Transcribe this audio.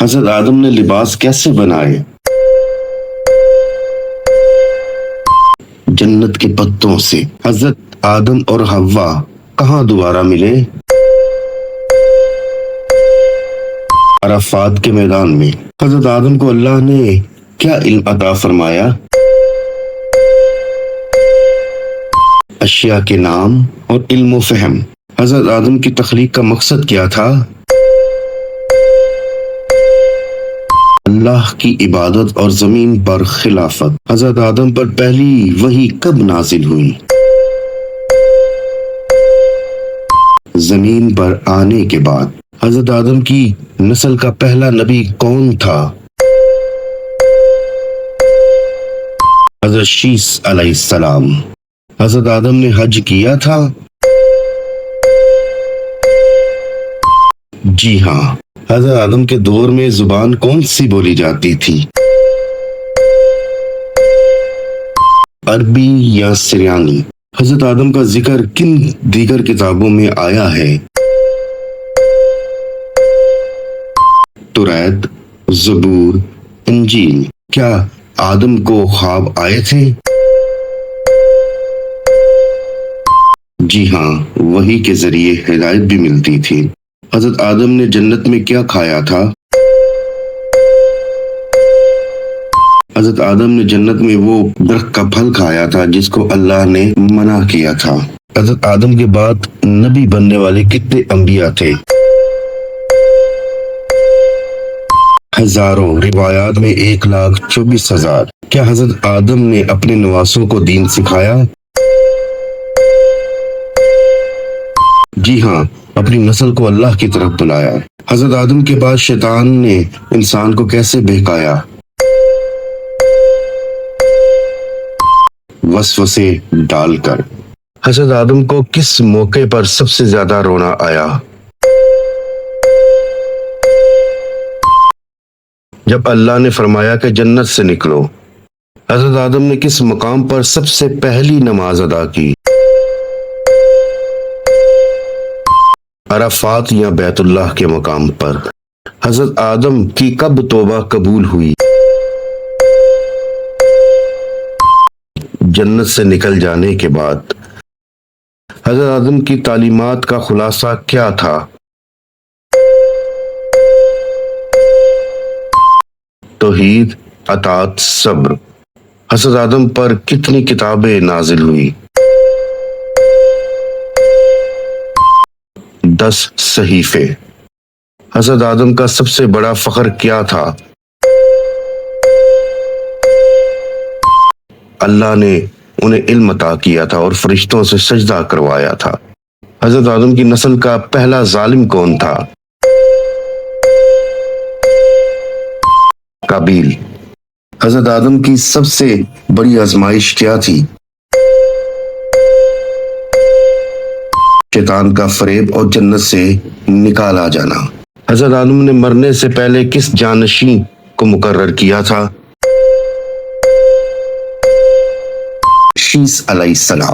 حضرت آدم نے لباس کیسے بنائے؟ جنت کے پتوں سے۔ حضرت آدم اور حوا کہاں دوبارہ ملے؟ عرفات کے میدان میں۔ حضرت آدم کو اللہ نے کیا علم عطا فرمایا؟ اشیاء کے نام اور علم و فہم۔ حضرت آدم کی تخلیق کا مقصد کیا تھا؟ اللہ کی عبادت اور زمین پر خلافت۔ حضرت آدم پر پہلی وحی کب نازل ہوئی؟ زمین پر آنے کے بعد۔ حضرت آدم کی نسل کا پہلا نبی کون تھا؟ حضرت شیس علیہ السلام۔ حضرت آدم نے حج کیا تھا؟ جی ہاں۔ حضرت آدم کے دور میں زبان کون سی بولی جاتی تھی؟ عربی یا سریانی؟ حضرت آدم کا ذکر کن دیگر کتابوں میں آیا ہے؟ توریت، زبور، انجیل۔ کیا آدم کو خواب آئے تھے؟ جی ہاں، وحی کے ذریعے ہدایت بھی ملتی تھی۔ حضرت آدم نے جنت میں کیا کھایا تھا؟ حضرت آدم نے جنت میں وہ درخت کا پھل کھایا تھا جس کو اللہ نے منع کیا تھا۔ حضرت آدم کے بعد نبی بننے والے کتنے انبیاء تھے؟ ہزاروں، روایات میں 1,24,000۔ کیا حضرت آدم نے اپنے نواسوں کو دین سکھایا؟ جی ہاں، اپنی نسل کو اللہ کی طرف بلایا۔ حضرت آدم کے بعد شیطان نے انسان کو کیسے بہکایا؟ وسوسے ڈال کر۔ حضرت آدم کو کس موقع پر سب سے زیادہ رونا آیا؟ جب اللہ نے فرمایا کہ جنت سے نکلو۔ حضرت آدم نے کس مقام پر سب سے پہلی نماز ادا کی؟ عرفات یا بیت اللہ کے مقام پر۔ حضرت آدم کی کب توبہ قبول ہوئی؟ جنت سے نکل جانے کے بعد۔ حضرت آدم کی تعلیمات کا خلاصہ کیا تھا؟ توحید، اطاعت، صبر۔ حضرت آدم پر کتنی کتابیں نازل ہوئی؟ 10 صحیفے۔ حضرت آدم کا سب سے بڑا فخر کیا تھا؟ اللہ نے انہیں علم عطا کیا تھا اور فرشتوں سے سجدہ کروایا تھا۔ حضرت آدم کی نسل کا پہلا ظالم کون تھا؟ قابیل۔ حضرت آدم کی سب سے بڑی آزمائش کیا تھی؟ شیطان کا فریب اور جنت سے نکالا جانا۔ حضرت آدم نے مرنے سے پہلے کس جانشین کو مقرر کیا تھا؟ شیس علیہ السلام۔